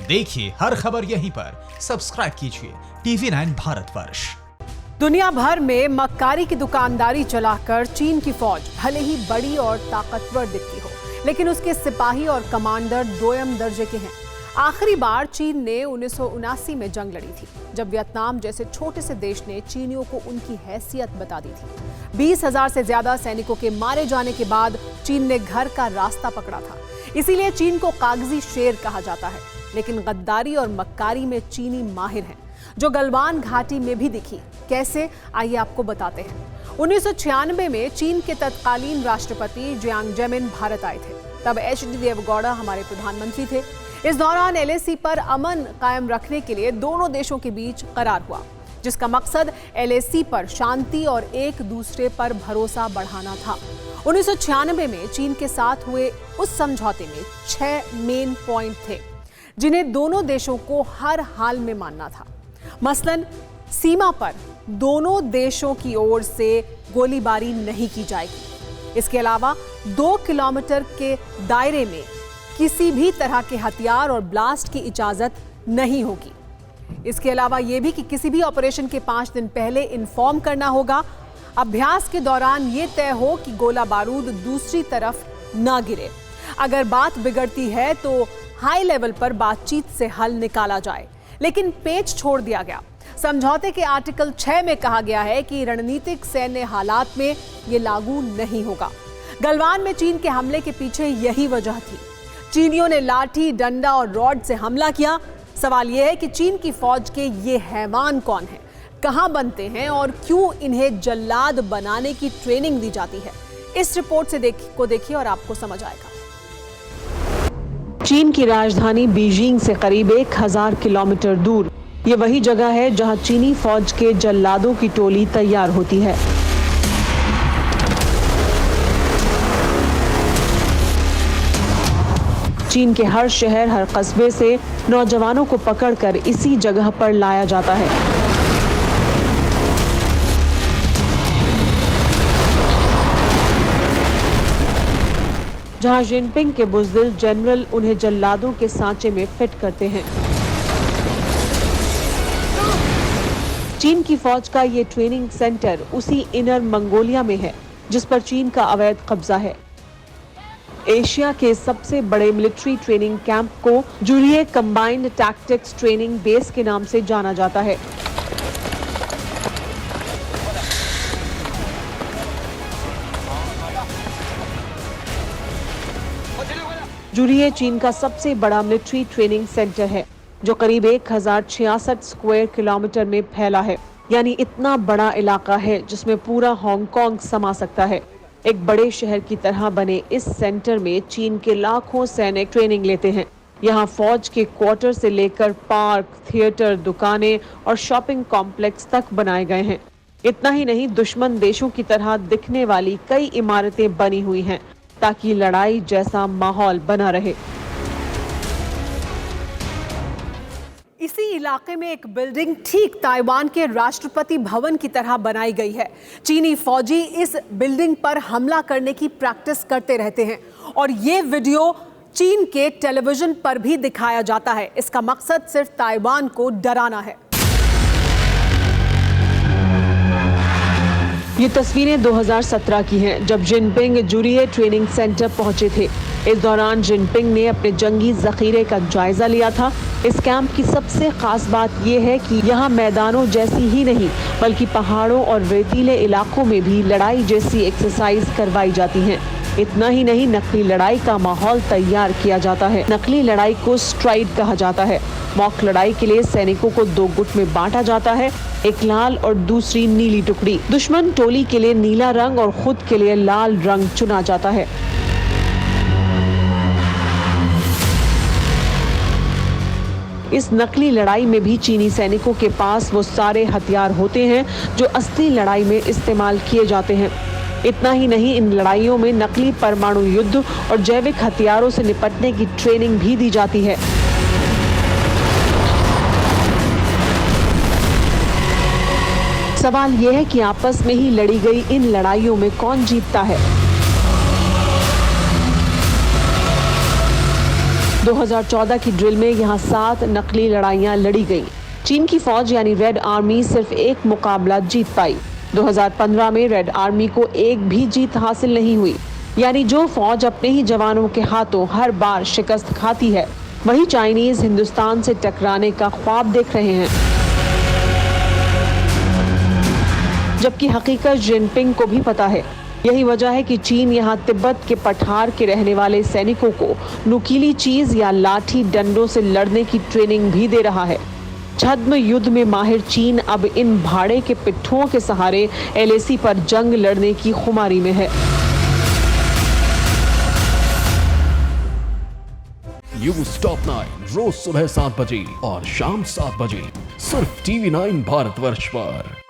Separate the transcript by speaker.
Speaker 1: देखिए हर खबर यहीं पर। सब्सक्राइब कीजिए TV9 भारतवर्ष।
Speaker 2: दुनिया भर में मक्कारी की दुकानदारी चलाकर चीन की फौज भले ही बड़ी और ताकतवर दिखती हो, लेकिन उसके सिपाही और कमांडर दोयम दर्जे के हैं। आखिरी बार चीन ने 1979 में जंग लड़ी थी, जब वियतनाम जैसे छोटे से देश ने चीनियों को उनकी हैसियत बता दी थी। 20,000 से ज्यादा सैनिकों के मारे जाने के बाद चीन ने घर का रास्ता पकड़ा था। इसीलिए चीन को कागजी शेर कहा जाता है। लेकिन गद्दारी और मक्कारी में चीनी माहिर हैं, जो गलवान घाटी में भी दिखी। कैसे, आइए आपको बताते हैं। 1996 में चीन के तत्कालीन राष्ट्रपति जियांग जेमिन भारत आए थे। तब HD देवेगौड़ा हमारे प्रधानमंत्री थे। इस दौरान LAC पर अमन कायम रखने के लिए दोनों देशों के बीच करार हुआ, जिसका मकसद LAC पर शांति और एक दूसरे पर भरोसा बढ़ाना था। 1996 में चीन के साथ हुए उस समझौते में 6 मेन पॉइंट थे, जिन्हें दोनों देशों को हर हाल में मानना था। मसलन, सीमा पर दोनों देशों की ओर से गोलीबारी नहीं की जाएगी। इसके अलावा 2 किलोमीटर के दायरे में किसी भी तरह के हथियार और ब्लास्ट की इजाजत नहीं होगी। इसके अलावा यह भी कि किसी भी ऑपरेशन के 5 दिन पहले इन्फॉर्म करना होगा। अभ्यास के दौरान यह तय हो कि गोला बारूद दूसरी तरफ ना गिरे। अगर बात बिगड़ती है तो हाई लेवल पर बातचीत से हल निकाला जाए, लेकिन पेच छोड़ दिया गया। समझौते के आर्टिकल 6 में कहा गया है कि रणनीतिक सैन्य हालात में यह लागू नहीं होगा। गलवान में चीन के हमले के पीछे यही वजह थी। चीनियों ने लाठी, डंडा और रॉड से हमला किया। सवाल यह है कि चीन की फौज के ये हैवान कौन हैं, कहां बनते हैं और क्यों इन्हें जल्लाद बनाने की ट्रेनिंग दी जाती है। इस रिपोर्ट से देखिए और आपको समझ आएगा।
Speaker 3: चीन की राजधानी बीजिंग से करीब 1000 किलोमीटर दूर ये वही जगह है जहां चीनी फौज के जल्लादों की टोली तैयार होती है। चीन के हर शहर, हर कस्बे से नौजवानों को पकड़कर इसी जगह पर लाया जाता है। जहां जिनपिंग के बुज़दिल जनरल उन्हें जल्लादों के सांचे में फिट करते हैं। चीन की फौज का ये ट्रेनिंग सेंटर उसी इनर मंगोलिया में है, जिस पर चीन का अवैध कब्जा है। एशिया के सबसे बड़े मिलिट्री ट्रेनिंग कैंप को जुरिये कंबाइंड टैक्टिक्स ट्रेनिंग बेस के नाम से जाना जाता है। जुरिये चीन का सबसे बड़ा मिलिट्री ट्रेनिंग सेंटर है, जो करीब 1066 स्क्वायर किलोमीटर में फैला है। यानी इतना बड़ा इलाका है जिसमें पूरा हांगकांग समा सकता है। एक बड़े शहर की तरह बने इस सेंटर में चीन के लाखों सैनिक ट्रेनिंग लेते हैं। यहाँ फौज के क्वार्टर से लेकर पार्क, थिएटर, दुकानें और शॉपिंग कॉम्प्लेक्स तक बनाए गए हैं। इतना ही नहीं, दुश्मन देशों की तरह दिखने वाली कई इमारतें बनी हुई हैं, ताकि लड़ाई जैसा माहौल बना रहे।
Speaker 2: इसी इलाके में एक बिल्डिंग ठीक ताइवान के राष्ट्रपति भवन की तरह बनाई गई है। चीनी फौजी इस बिल्डिंग पर हमला करने की प्रैक्टिस करते रहते हैं और ये वीडियो चीन के टेलीविजन पर भी दिखाया जाता है। इसका मकसद सिर्फ ताइवान को डराना है।
Speaker 3: ये तस्वीरें 2017 की हैं, जब जिनपिंग जुरिये ट्रेनिंग सेंटर पहुंचे थे। इस दौरान जिनपिंग ने अपने जंगी जखीरे का जायजा लिया था। इस कैंप की सबसे खास बात यह है कि यहाँ मैदानों जैसी ही नहीं, बल्कि पहाड़ों और रेतीले इलाकों में भी लड़ाई जैसी एक्सरसाइज करवाई जाती हैं। इतना ही नहीं, नकली लड़ाई का माहौल तैयार किया जाता है। नकली लड़ाई को स्ट्राइड कहा जाता है। मॉक लड़ाई के लिए सैनिकों को 2 गुट में बांटा जाता है, एक लाल और दूसरी नीली टुकड़ी। दुश्मन टोली के लिए नीला रंग और खुद के लिए लाल रंग चुना जाता है। इस नकली लड़ाई में भी चीनी सैनिकों के पास वो सारे हथियार होते हैं जो असली लड़ाई में इस्तेमाल किए जाते हैं। इतना ही नहीं, इन लड़ाइयों में नकली परमाणु युद्ध और जैविक हथियारों से निपटने की ट्रेनिंग भी दी जाती है। सवाल यह है कि आपस में ही लड़ी गई इन लड़ाइयों में कौन जीतता है। 2014 की ड्रिल में यहाँ 7 नकली लड़ाइयाँ लड़ी गईं। चीन की फौज यानी रेड आर्मी सिर्फ एक मुकाबला जीत पाई। 2015 में रेड आर्मी को एक भी जीत हासिल नहीं हुई। यानी जो फौज अपने ही जवानों के हाथों हर बार शिकस्त खाती है, वही चाइनीज हिंदुस्तान से टकराने का ख्वाब देख रहे हैं। जबकि हकीकत जिनपिंग को भी पता है। यही वजह है कि चीन यहाँ तिब्बत के पठार के रहने वाले सैनिकों को नुकीली चीज या लाठी डंडों से लड़ने की ट्रेनिंग भी दे रहा है। छद्म युद्ध में माहिर चीन अब इन भाड़े के पिट्ठुओं के सहारे LAC पर जंग लड़ने की खुमारी में है।
Speaker 4: न्यूज़ टॉप 9 रोज सुबह 7 बजे और शाम 7 बजे सिर्फ TV9 भारतवर्ष पर।